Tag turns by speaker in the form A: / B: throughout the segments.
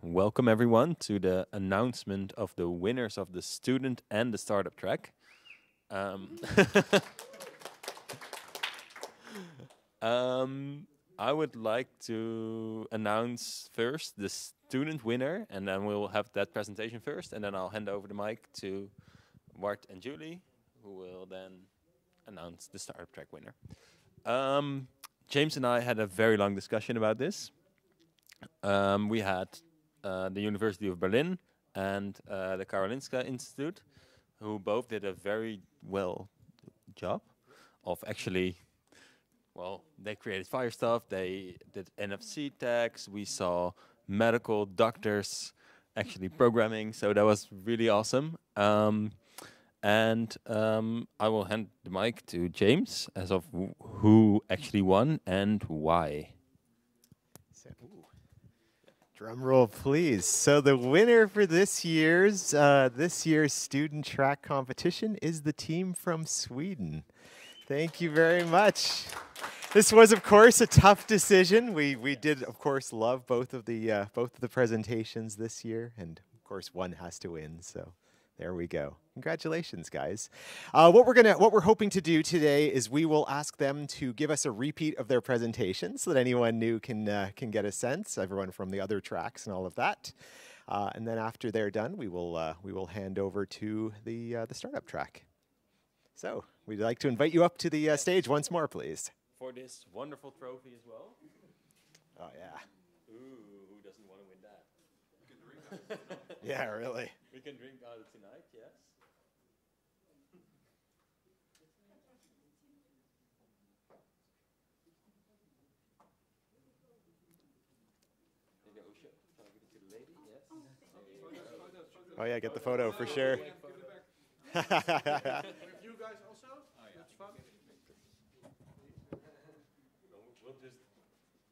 A: welcome everyone to the announcement of the winners of the student and the startup track. Um, I would like to announce first the student winner, and then we'll have that presentation first, and then I'll hand over the mic to Bart and Julie, who will then announce the startup track winner. James and I had a very long discussion about this. We had the University of Berlin and the Karolinska Institute, who both did a very well job of actually, well, they created fire stuff, they did NFC tags, we saw medical doctors actually programming, so that was really awesome. I will hand the mic to James as of who actually won and why.
B: So, drum roll, please. So the winner for this year's student track competition is the team from Sweden. Thank you very much. This was, of course, a tough decision. We did, of course, love both of the presentations this year, and of course, one has to win. So. There we go. Congratulations, guys. What we're hoping to do today is we will ask them to give us a repeat of their presentation so that anyone new can get a sense, everyone from the other tracks and all of that. And then after they're done, we will hand over to the startup track. So we'd like to invite you up to the stage once more, please.
A: For this wonderful trophy as well.
B: Oh yeah.
A: Ooh, who doesn't want to win that? We can drink out of it.
B: Yeah, really.
A: We can drink out of it tonight, yes. Maybe Osha, can I give it to the lady? Yes.
B: Oh yeah, get the photo for sure.
C: You guys also? That's fun.
A: We'll just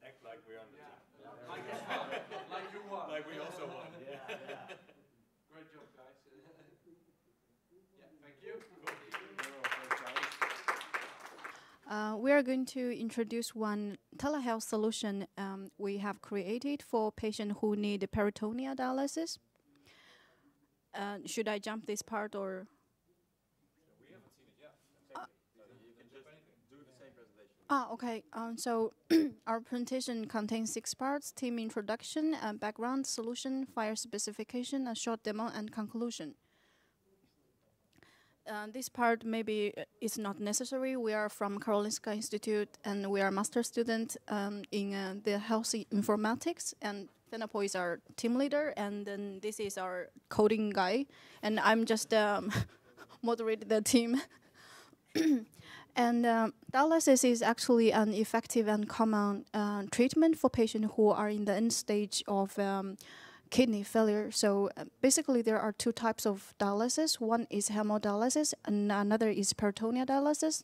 A: act like we're on the team.
C: Like you won.
A: Like we also won.
C: Great job, guys. Yeah, thank you.
D: We are going to introduce one telehealth solution we have created for patients who need peritoneal dialysis. Should I jump this part or?
A: We haven't seen it yet. You can just do the same presentation.
D: Okay. So our presentation contains 6 parts: team introduction, background, solution, fire specification, a short demo, and conclusion. This part maybe is not necessary. We are from Karolinska Institute, and we are master student in the health informatics. And Fenapo is our team leader, and then this is our coding guy, and I'm just moderate the team. And dialysis is actually an effective and common treatment for patients who are in the end stage of kidney failure. So basically there are 2 types of dialysis. One is hemodialysis and another is peritoneal dialysis.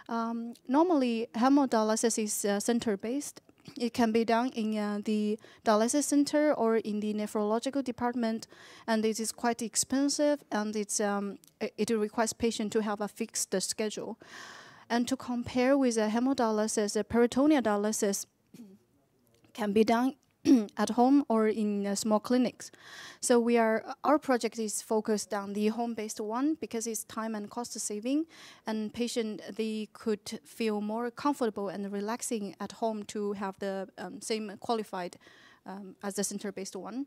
D: Normally hemodialysis is center-based. It can be done in the dialysis center or in the nephrological department, and it is quite expensive, and it requires patient to have a fixed schedule. And to compare with hemodialysis, peritoneal dialysis can be done at home or in small clinics. So our project is focused on the home-based one because it's time and cost saving, and they could feel more comfortable and relaxing at home to have the same qualified as the center-based one.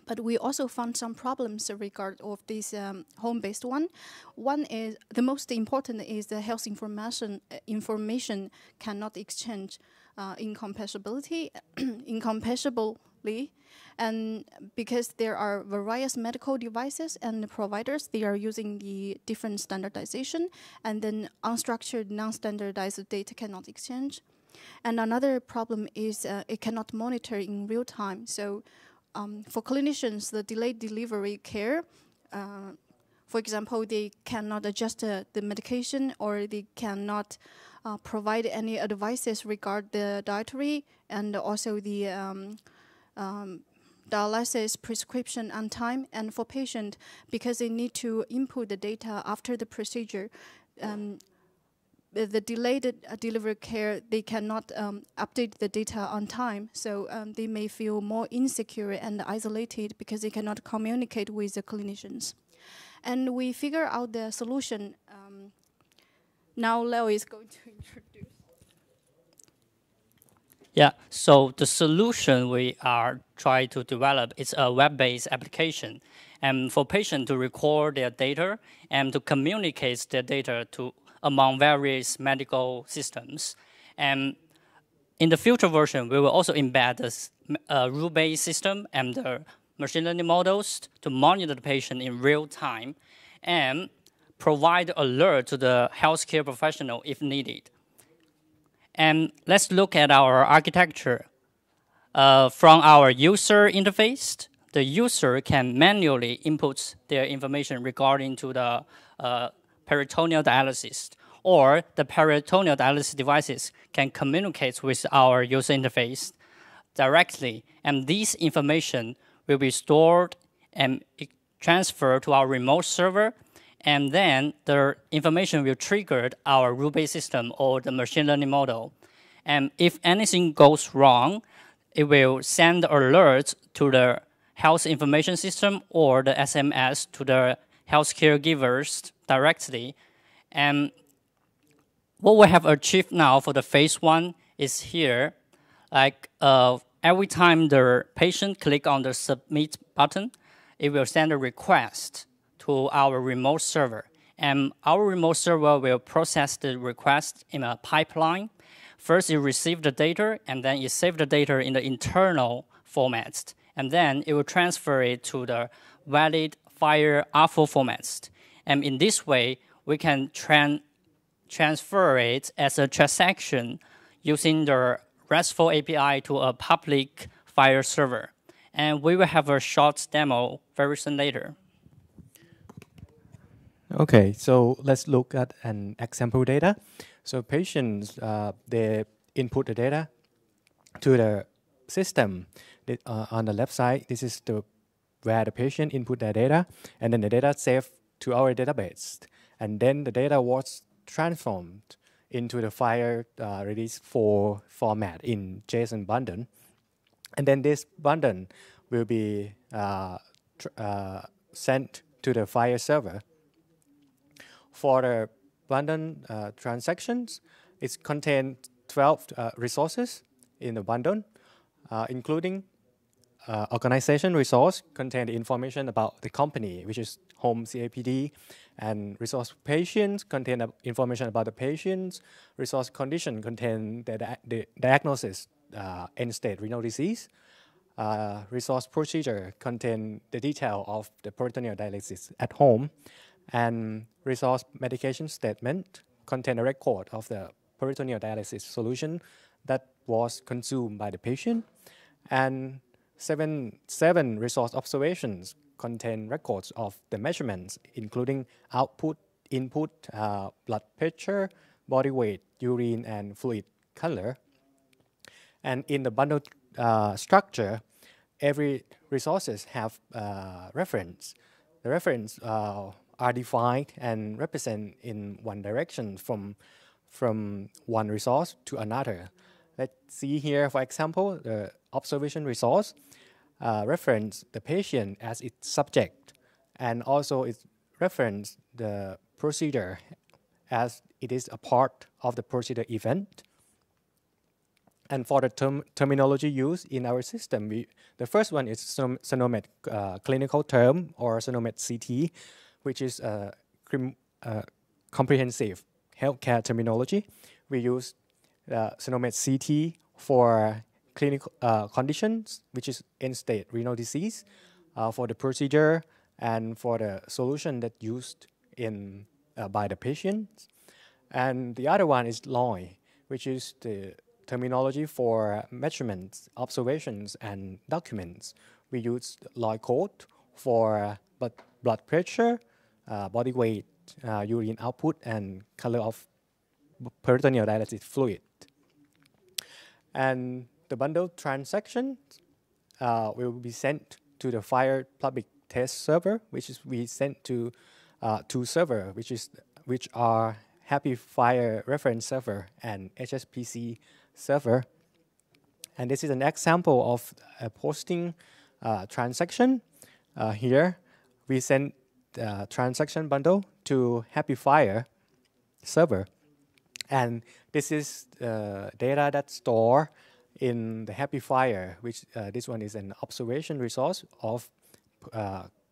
D: But we also found some problems regard of this home-based one. One is the most important is the health information cannot exchange incompatibly, and because there are various medical devices and providers, they are using the different standardization, and then unstructured, non-standardized data cannot exchange. And another problem is it cannot monitor in real time. So for clinicians, the delayed delivery care, for example, they cannot adjust the medication, or they cannot provide any advices regarding the dietary and also the dialysis prescription on time. And for patient, because they need to input the data after the procedure, the delayed delivery care, they cannot update the data on time. So they may feel more insecure and isolated because they cannot communicate with the clinicians. And we figure out the solution. Now Leo is going to introduce.
E: Yeah, so the solution we are trying to develop is a web-based application, and for patients to record their data and to communicate their data to among various medical systems. And in the future version, we will also embed this rule-based system and the machine learning models to monitor the patient in real time and provide alert to the healthcare professional if needed. And let's look at our architecture. From our user interface, the user can manually input their information regarding to the peritoneal dialysis, or the peritoneal dialysis devices can communicate with our user interface directly, and this information will be stored and transferred to our remote server, and then the information will trigger our rule-based system or the machine learning model. And if anything goes wrong, it will send alerts to the health information system or the SMS to the healthcare givers directly. And what we have achieved now for the phase 1 is here. Like every time the patient click on the submit button, it will send a request to our remote server. And our remote server will process the request in a pipeline. First, it receives the data, and then it saves the data in the internal formats. And then it will transfer it to the valid FHIR R4 formats. And in this way, we can transfer it as a transaction using the RESTful API to a public FHIR server. And we will have a short demo very soon later.
F: Okay, so let's look at an example data. So patients, they input the data to the system. On the left side, this is where the patient input their data, and then the data saved to our database. And then the data was transformed into the FHIR release 4 format in JSON bundle. And then this bundle will be sent to the FHIR server. For the bundle transactions, it contains 12 resources in the bundle, including organization resource contain the information about the company, which is home CAPD, and resource patients contain information about the patients. Resource condition contain the diagnosis, end-stage renal disease. Resource procedure contain the detail of the peritoneal dialysis at home. And resource medication statement contain a record of the peritoneal dialysis solution that was consumed by the patient. And seven resource observations contain records of the measurements, including output, input, blood pressure, body weight, urine, and fluid color. And in the bundle structure, every resources have reference. The reference are defined and represent in one direction from one resource to another. Let's see here, for example, the observation resource reference the patient as its subject, and also it reference the procedure as it is a part of the procedure event. And for the terminology used in our system, the first one is SONOMED clinical term, or SONOMED CT, which is a comprehensive healthcare terminology. We use SONOMED CT for clinical conditions, which is end-stage renal disease, for the procedure and for the solution that used in by the patients. And the other one is LOI, which is the terminology for measurements, observations, and documents. We use LOI code for blood pressure, body weight, urine output, and color of peritoneal dialysis fluid. And the bundle transactions will be sent to the FHIR public test server, which is we sent to two servers, which are Happy Fire reference server and HSPC server. And this is an example of a posting transaction. Here, we send the transaction bundle to Happy Fire server. And this is data that's stored in the Happy Fire, which this one is an observation resource of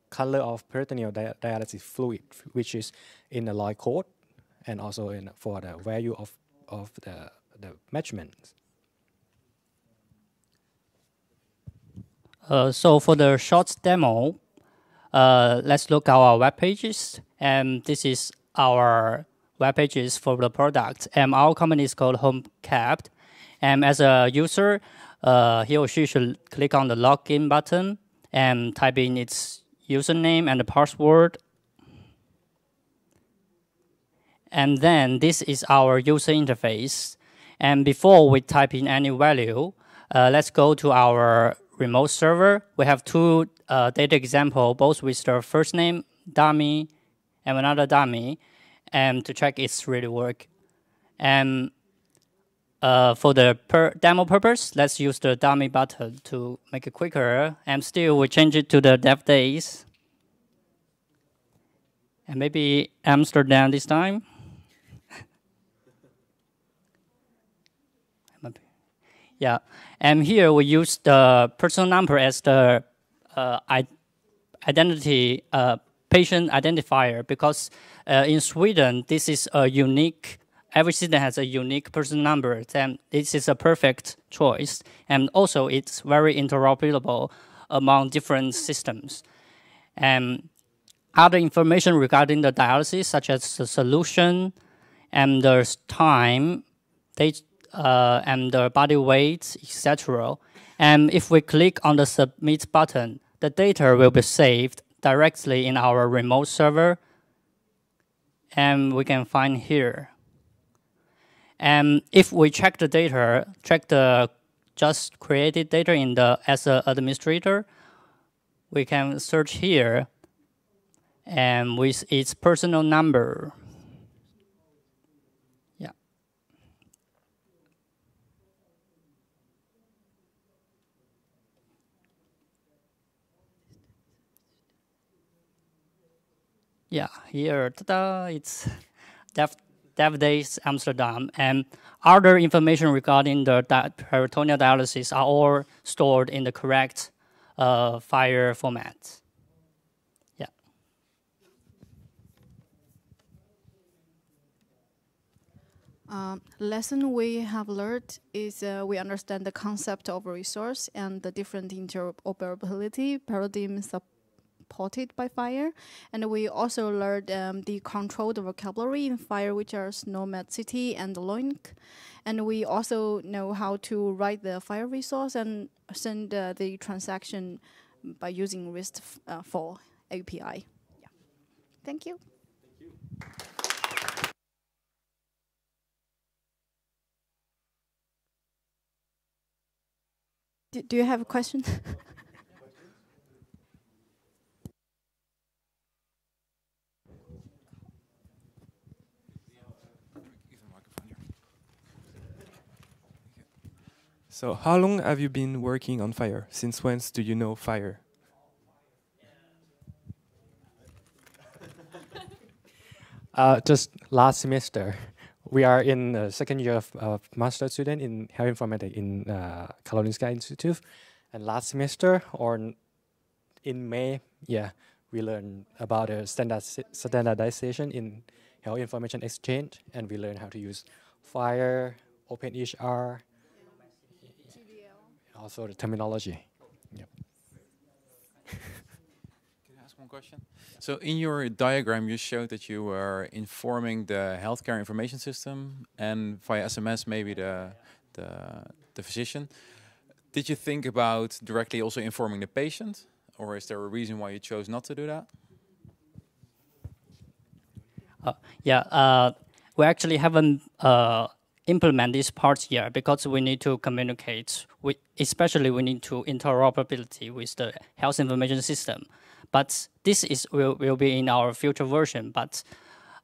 F: color of peritoneal dialysis fluid, which is in the Lloyd code and also for the value of the measurements.
E: So for the short demo, let's look at our web pages. And this is our web pages for the product. And our company is called HomeCapped. And as a user, he or she should click on the login button and type in its username and the password. And then this is our user interface. And before we type in any value, let's go to our remote server. We have two data examples, both with the first name, dummy, and another dummy, and to check it's really work. And for the demo purpose, let's use the dummy button to make it quicker. And still, we change it to the DevDays. And maybe Amsterdam this time. Yeah, and here we use the personal number as the identity patient identifier because in Sweden this is a unique. Every citizen has a unique personal number, and this is a perfect choice. And also, it's very interoperable among different systems. And other information regarding the dialysis, such as the solution and the time, and the body weight, etc. And if we click on the submit button, the data will be saved directly in our remote server, and we can find here. And if we check the data, check the just created data in the as an administrator, we can search here, and with its personal number. Yeah, here, ta-da, it's DevDays Amsterdam, and other information regarding the peritoneal dialysis are all stored in the correct file format. Yeah.
D: Lesson we have learned is we understand the concept of a resource and the different interoperability paradigms supported by FHIR, and we also learned the controlled vocabulary in FHIR, which are SNOMED City and LOINC, and we also know how to write the FHIR resource and send the transaction by using RESTful API. Yeah. Thank you. Do you have a question?
G: So how long have you been working on FHIR? Since when do you know FHIR?
F: Just last semester. We are in the second year of master student in health informatics in Karolinska Institute. And last semester, or in May, yeah, we learned about standardization in health information exchange, and we learned how to use FHIR, OpenEHR, also the terminology. Yep.
H: Can I ask one question? So in your diagram, you showed that you were informing the healthcare information system and via SMS maybe the physician. Did you think about directly also informing the patient, or is there a reason why you chose not to do that?
E: We actually haven't implement this part yet because we need to communicate, especially we need to interoperability with the health information system. But this will be in our future version. But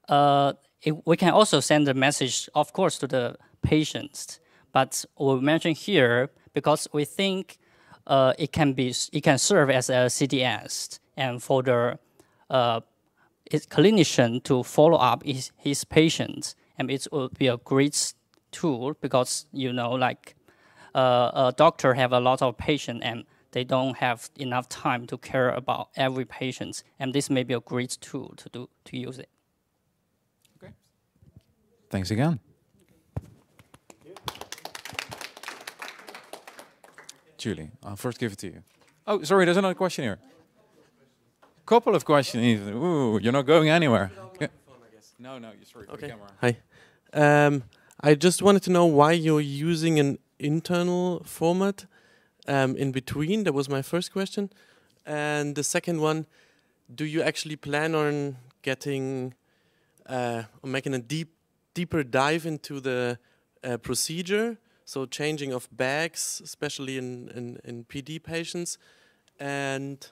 E: we can also send a message, of course, to the patients. But we mentioned here because we think it can serve as a CDS and for the clinician to follow up his patients, and it would be a great tool because like a doctor have a lot of patients and they don't have enough time to care about every patient, and this may be a great tool to use it.
H: Okay. Thanks again. Julie, I'll first give it to you. Oh, sorry, there's another question here. Couple of questions. Ooh, you're not going anywhere. No, you're sorry for the camera.
I: Hi. I just wanted to know why you're using an internal format in between. That was my first question. And the second one, do you actually plan on getting or making a deeper dive into the procedure? So changing of bags, especially in PD patients. And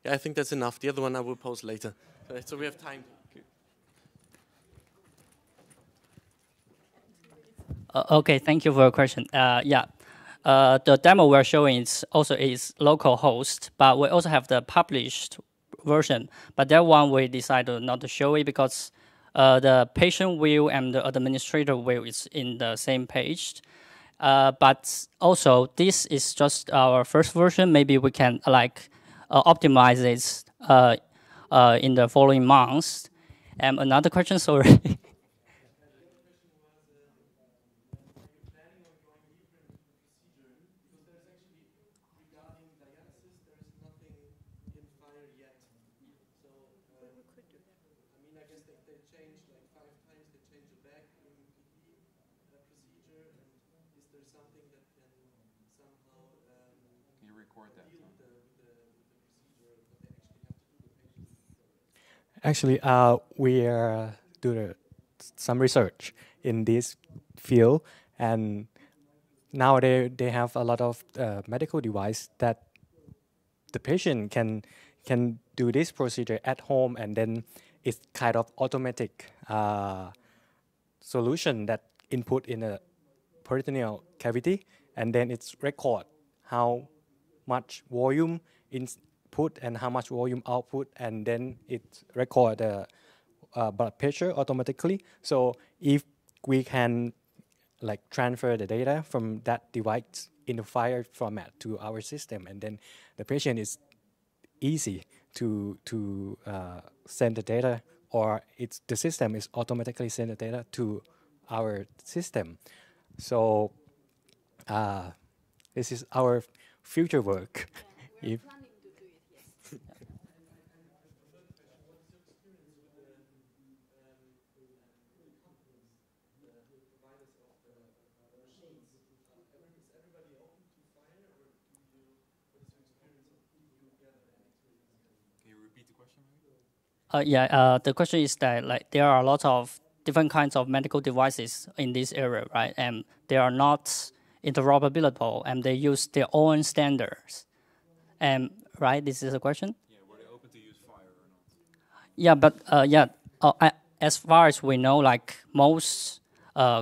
I: yeah, I think that's enough. The other one I will post later. So we have time.
E: Okay, thank you for your question. The demo we're showing is local host, but we also have the published version. But that one we decided not to show it because the patient view and the administrator view is in the same page. But also, this is just our first version. Maybe we can optimize this in the following months. Another question, sorry.
F: Actually, we are doing some research in this field, and nowadays they have a lot of medical device that the patient can do this procedure at home, and then it's kind of automatic solution that input in a peritoneal cavity, and then it's record how much volume input and how much volume output, and then it record the blood pressure automatically. So if we can transfer the data from that device in a file format to our system, and then the patient is easy to send the data, or the system is automatically send the data to our system. So this is our future work. If
E: the question is that there are a lot of different kinds of medical devices in this area, right? And they are not interoperable, and they use their own standards. Right, this is a question?
H: Yeah, were they open to use Fire or not?
E: Yeah, but as far as we know, most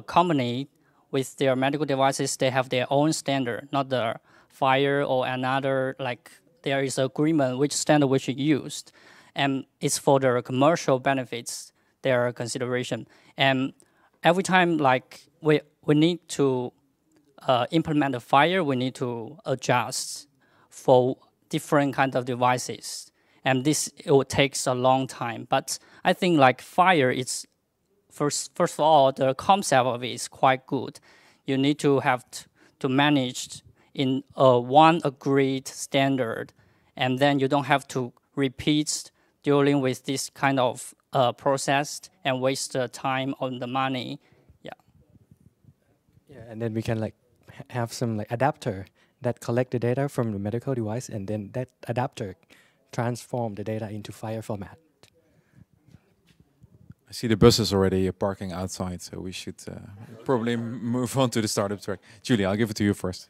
E: company with their medical devices, they have their own standard, not the Fire or another, there is agreement which standard we should use. And it's for the commercial benefits, their consideration. And every time we need to implement the Fire, we need to adjust for different kinds of devices. And it will take a long time. But I think Fire is, first of all, the concept of it is quite good. You need to have to manage in one agreed standard, and then you don't have to repeat dealing with this kind of process and waste the time on the money. Yeah.
F: Yeah, and then we can have some adapter that collect the data from the medical device, and then that adapter transform the data into Fire format.
H: I see the buses already parking outside, so we should probably move on to the startup track. Julie, I'll give it to you first.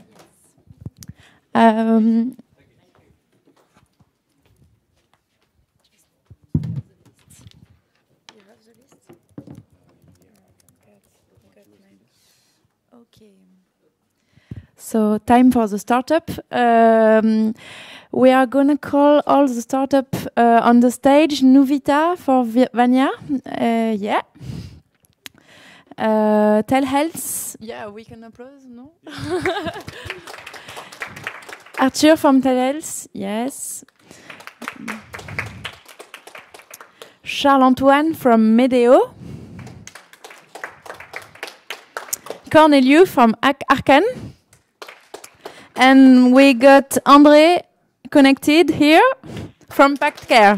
J: So time for the startup. We are gonna call all the startup on the stage. Nuvita for Vanya. Yeah. Telehealth. Yeah, we can applaud, no? Arthur from Telehealth. Yes. Charles-Antoine from Medeo. Corneliu from Arcan. And we got André connected here from Pact Care.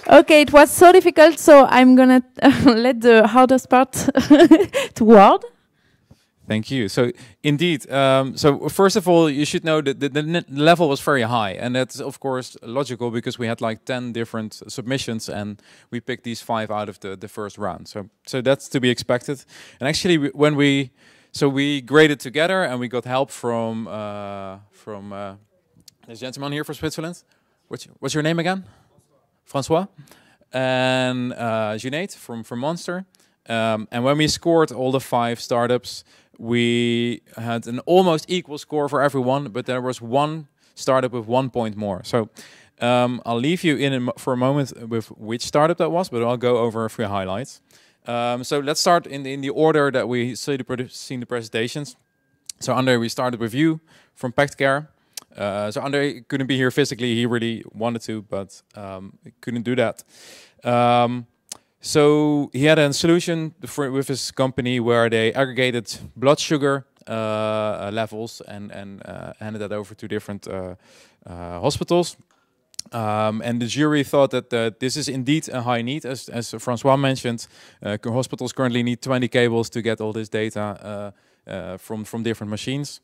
J: Okay, it was so difficult, so I'm gonna let the hardest part to Ward.
H: Thank you. So indeed, so first of all, you should know that the level was very high, and that's of course logical because we had like 10 different submissions, and we picked these 5 out of the first round. So that's to be expected. And actually, when we graded together, and we got help from this gentleman here from Switzerland. What's your name again? Francois. And Junaid from Monster. And when we scored all the 5 startups, we had an almost equal score for everyone, but there was one startup with 1 point more. So I'll leave you for a moment with which startup that was, but I'll go over a few highlights. So let's start in the order that we seen the presentations. So Andre, we started with you from Pact Care. So Andre couldn't be here physically. He really wanted to, but he couldn't do that. So he had a solution with his company where they aggregated blood sugar levels and handed that over to different hospitals. And the jury thought that this is indeed a high need. As Francois mentioned, hospitals currently need 20 cables to get all this data from different machines.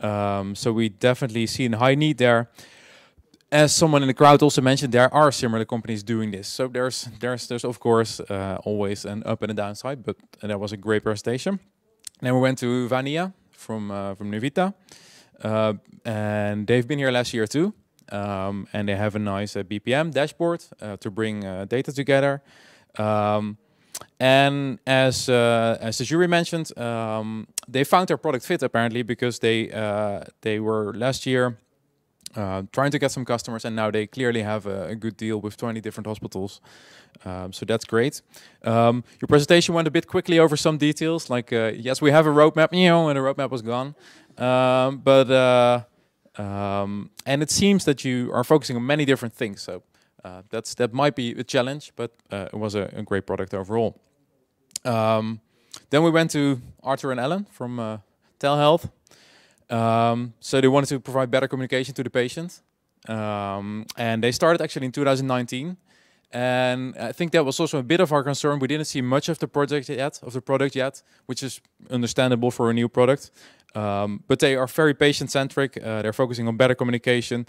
H: So we definitely see a high need there. As someone in the crowd also mentioned, there are similar companies doing this. So there's of course always an up and a downside, but that was a great presentation. Then we went to Vania from Nuvita, and they've been here last year too. And they have a nice BPM dashboard to bring data together. And as the jury mentioned, they found their product fit apparently because they were last year trying to get some customers, and now they clearly have a good deal with 20 different hospitals. So that's great. Your presentation went a bit quickly over some details, like yes, we have a roadmap, and the roadmap was gone. And it seems that you are focusing on many different things. So that might be a challenge, but it was a great product overall. Then we went to Arthur and Ellen from telehealth. So they wanted to provide better communication to the patient. And they started actually in 2019. And I think that was also a bit of our concern. We didn't see much of the product yet, which is understandable for a new product. But they are very patient-centric. They're focusing on better communication.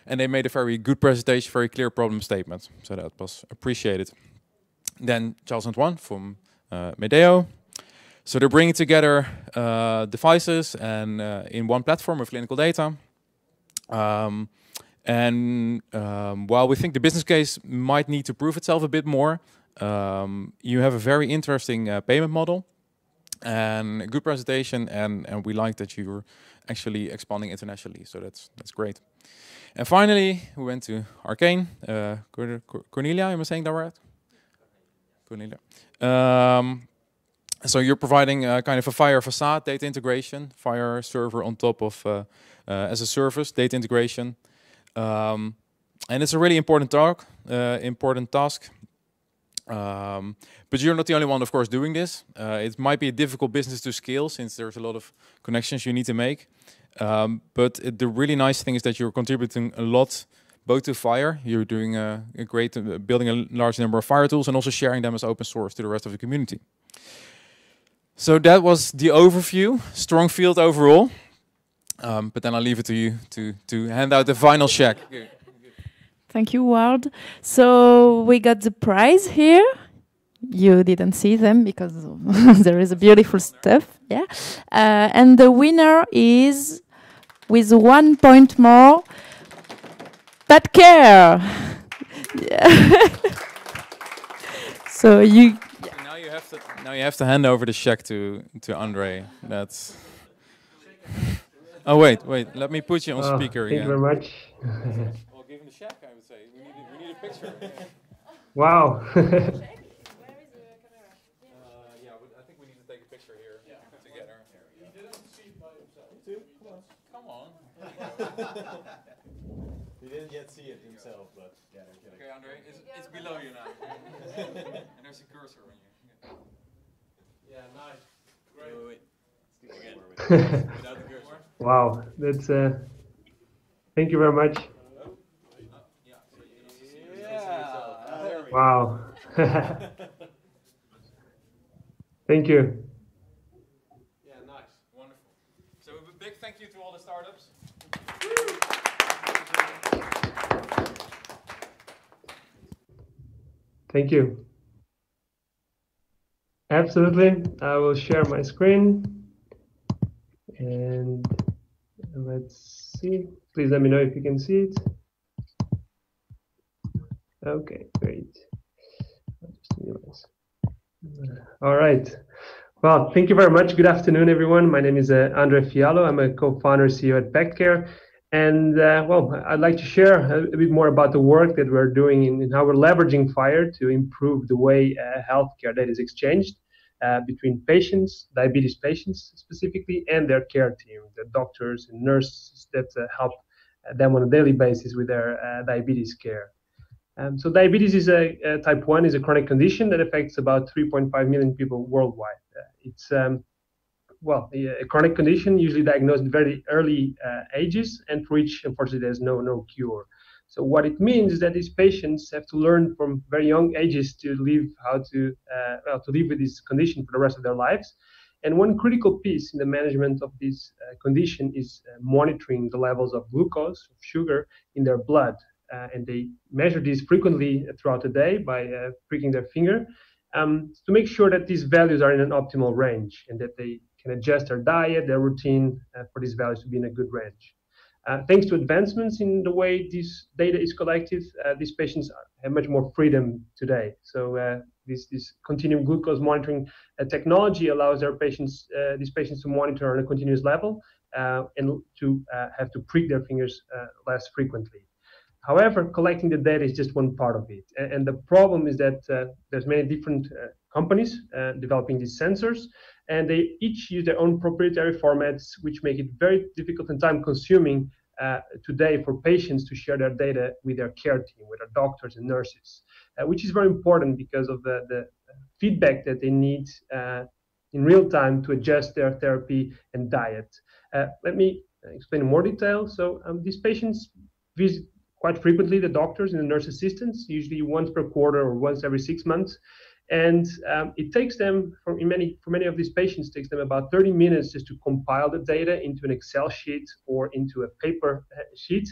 H: And they made a very good presentation, very clear problem statement. So that was appreciated. Then Charles-Antoine from Medeo. So they're bringing together devices and in one platform with clinical data. While we think the business case might need to prove itself a bit more, you have a very interesting payment model and a good presentation, and we like that you're actually expanding internationally. So that's great. And finally, we went to Arcane. Cornelia, am I saying that right? Cornelia. So you're providing kind of a Fire facade data integration, Fire server on top of as a service data integration. And it's a really important task. But you're not the only one, of course, doing this. It might be a difficult business to scale since there's a lot of connections you need to make. But the really nice thing is that you're contributing a lot, both to Fire. You're doing a great building a large number of Fire tools and also sharing them as open source to the rest of the community. So that was the overview. Strong field overall. But then I'll leave it to you to hand out the final check.
J: Thank you, Ward. So we got the prize here. You didn't see them because there is a beautiful stuff. Yeah, and the winner is with 1 point more. Pact Care. Yeah. So you.
H: Now you have to hand over the check to Andre. That's. Oh, wait. Let me put you on speaker
K: Thank you
H: again.
K: very much.
H: Well, give him the check, I would say. We need a picture.
K: Wow.
H: Yeah, I think we need to take a picture here together.
C: He didn't see it by himself.
H: Come on.
B: He didn't yet see it himself, but yeah.
H: Okay, Andre, it's below you now. And there's a cursor on you.
C: Yeah, nice. Great.
A: Wait. Again. Without the cursor.
K: Wow, that's thank you very much. Wow. Thank you.
C: Yeah, nice.
H: Wonderful. So a big thank you to all the startups.
K: Thank you. Absolutely. I will share my screen. And let's see. Please let me know if you can see it. Okay, great. All right. Well, thank you very much. Good afternoon, everyone. My name is Andre Fiallo. I'm a co-founder CEO at PactCare. And well, I'd like to share a bit more about the work that we're doing in how we're leveraging FHIR to improve the way healthcare data is exchanged between patients, diabetes patients specifically, and their care team, the doctors and nurses that help them on a daily basis with their diabetes care. So diabetes is type 1 is a chronic condition that affects about 3.5 million people worldwide. It's well, a chronic condition usually diagnosed at very early ages, and for which, unfortunately, there's no cure. So what it means is that these patients have to learn from very young ages to live to live with this condition for the rest of their lives. And one critical piece in the management of this condition is monitoring the levels of glucose, of sugar, in their blood. And they measure these frequently throughout the day by pricking their finger to make sure that these values are in an optimal range and that they can adjust their diet, their routine for these values to be in a good range. Thanks to advancements in the way this data is collected, these patients have much more freedom today. So this continuum glucose monitoring technology allows these patients to monitor on a continuous level and to have to prick their fingers less frequently. However, collecting the data is just one part of it. And the problem is that there's many different companies developing these sensors, and they each use their own proprietary formats, which make it very difficult and time-consuming today for patients to share their data with their care team, with their doctors and nurses, which is very important because of the feedback that they need in real time to adjust their therapy and diet. Let me explain in more detail. So these patients visit quite frequently the doctors and the nurse assistants, usually once per quarter or once every 6 months. And it takes them, for many of these patients, takes them about 30 minutes just to compile the data into an Excel sheet or into a paper sheet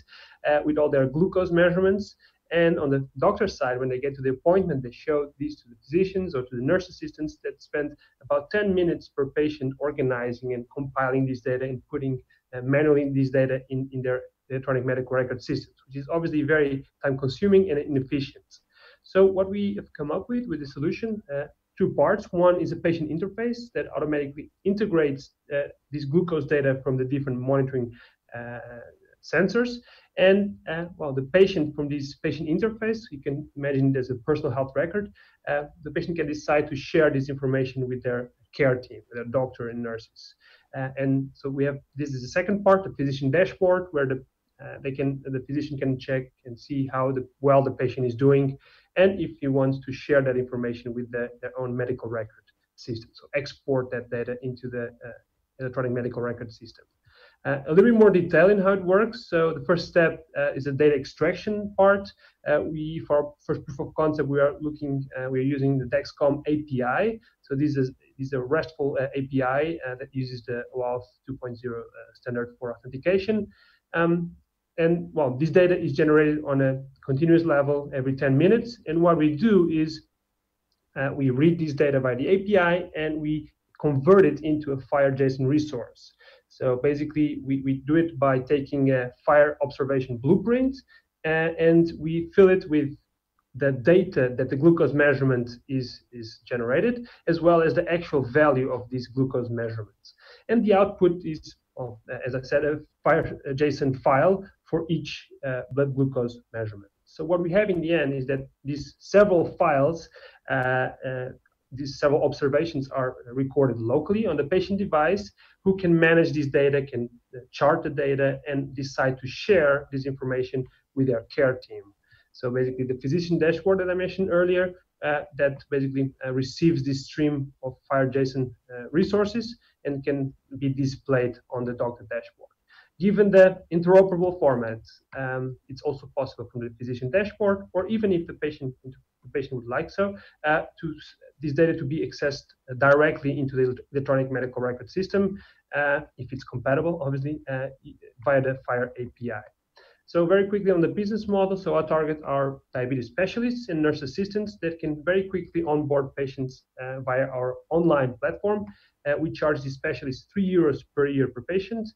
K: with all their glucose measurements. And on the doctor's side, when they get to the appointment, they show these to the physicians or to the nurse assistants that spend about 10 minutes per patient organizing and compiling these data and putting manually these data in their electronic medical record systems, which is obviously very time-consuming and inefficient. So what we have come up with the solution, two parts. One is a patient interface that automatically integrates this glucose data from the different monitoring sensors. And well, the patient from this patient interface, you can imagine there's a personal health record. The patient can decide to share this information with their care team, with their doctor and nurses. And so we have, this is the second part, the physician dashboard, where the physician can check and see how well the patient is doing, and if he wants to share that information with their own medical record system. So export that data into the electronic medical record system. A little bit more detail in how it works. So the first step is the data extraction part. For our first proof of concept, we're using the Dexcom API. So this is a RESTful API that uses the OAuth 2.0 standard for authentication. And well, this data is generated on a continuous level every 10 minutes. And what we do is we read this data by the API and we convert it into a FHIR JSON resource. So basically, we do it by taking a FHIR observation blueprint and we fill it with the data that the glucose measurement is generated, as well as the actual value of these glucose measurements. And the output is as I said, a Fire JSON file for each blood glucose measurement. So what we have in the end is that these several files, these several observations are recorded locally on the patient device, who can manage this data, can chart the data, and decide to share this information with their care team. So basically the physician dashboard that I mentioned earlier, that basically receives this stream of Fire JSON resources and can be displayed on the doctor dashboard. Given the interoperable format, it's also possible from the physician dashboard, or even if the patient would like so, this data to be accessed directly into the electronic medical record system, if it's compatible, obviously, via the Fire API. So very quickly on the business model, so our target are diabetes specialists and nurse assistants that can very quickly onboard patients via our online platform. We charge these specialists €3 per year per patient,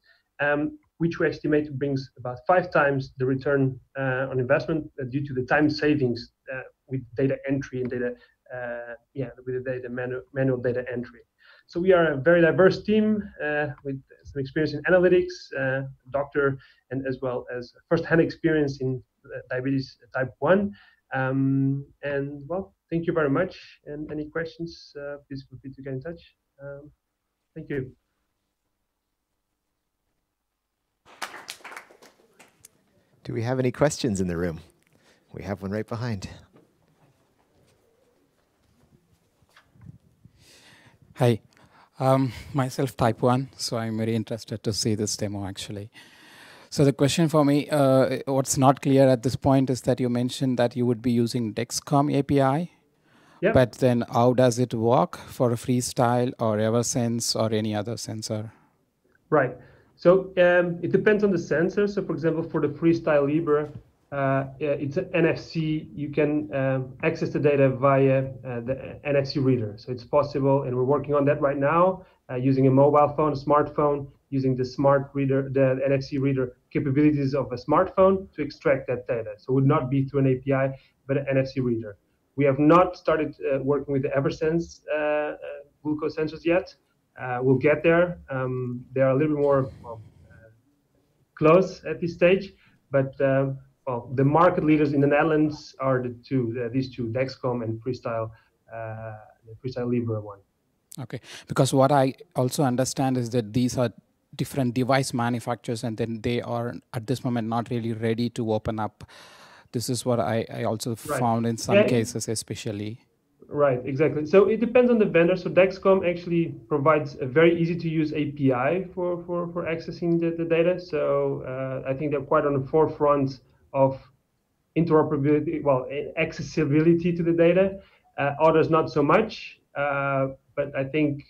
K: which we estimate brings about 5 times the return on investment due to the time savings with data entry and data, with the manual data entry. So we are a very diverse team with some experience in analytics, doctor, and as well as first-hand experience in diabetes type 1. And well, thank you very much. And any questions, please feel free to get in touch. Thank you.
B: Do we have any questions in the room? We have one right behind.
L: Hi, myself type 1, so I'm very interested to see this demo actually. So the question for me, what's not clear at this point is that you mentioned that you would be using Dexcom API,
K: yep.
L: But then how does it work for a Freestyle or Eversense or any other sensor?
K: Right. So it depends on the sensor. So for example, for the Freestyle Libre, it's an NFC. You can access the data via the NFC reader. So it's possible, and we're working on that right now, using a mobile phone, a smartphone, using the smart reader, the NFC reader capabilities of a smartphone to extract that data. So it would not be through an API, but an NFC reader. We have not started working with the Eversense glucose sensors yet. We'll get there. They are a little bit more close at this stage, but well, the market leaders in the Netherlands are these two, Dexcom and Freestyle, the Freestyle Libre one.
L: Okay, because what I also understand is that these are different device manufacturers, and then they are at this moment not really ready to open up. This is what I also found in some cases, especially.
K: Right, exactly. So it depends on the vendor. So Dexcom actually provides a very easy to use API for accessing the data. So I think they're quite on the forefront of interoperability, well, accessibility to the data. Others not so much, but I think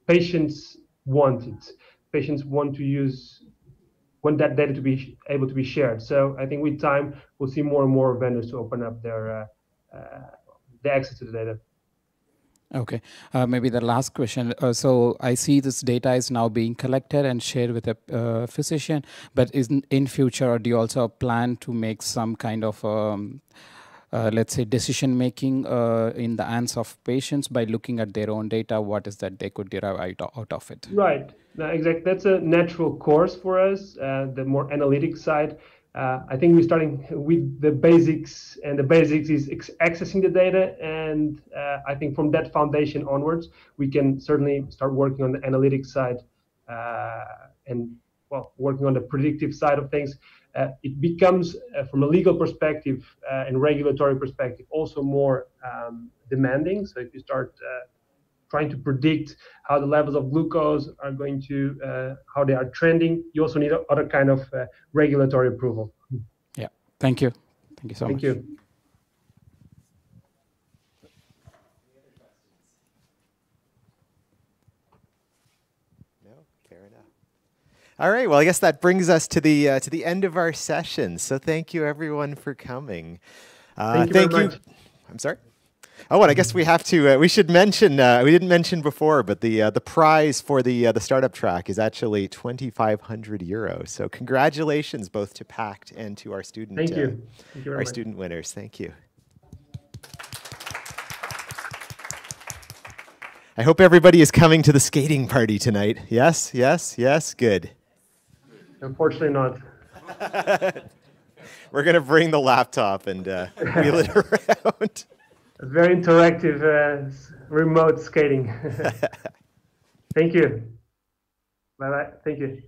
K: patients want it. Patients want that data to be able to be shared. So I think with time, we'll see more and more vendors to open up their the access to the data.
L: Okay, maybe the last question. So I see this data is now being collected and shared with a physician, but in future, do you also plan to make some kind of, let's say, decision making in the hands of patients by looking at their own data? What is that they could derive out of it?
K: Right, no, exactly. That's a natural course for us, the more analytic side. I think we're starting with the basics, and the basics is accessing the data. And I think from that foundation onwards, we can certainly start working on the analytics side and, well, working on the predictive side of things. It becomes, from a legal perspective and regulatory perspective, also more demanding. So if you start trying to predict how the levels of glucose are going to, how they are trending, you also need other kind of regulatory approval.
L: Yeah, thank you. Thank you so much.
K: Thank you.
B: No, fair enough. All right, well, I guess that brings us to the end of our session. So thank you, everyone, for coming.
K: Thank you very much.
B: I'm sorry? Oh, and I guess we have to. We should mention. We didn't mention before, but the prize for the startup track is actually €2,500. So congratulations both to PACT and to our student.
K: Thank you. Thank you very much.
B: Student winners. Thank you. I hope everybody is coming to the skating party tonight. Yes, yes, yes. Good.
K: Unfortunately not.
B: We're going to bring the laptop and wheel it around.
K: A very interactive remote skating. Thank you. Bye-bye. Thank you.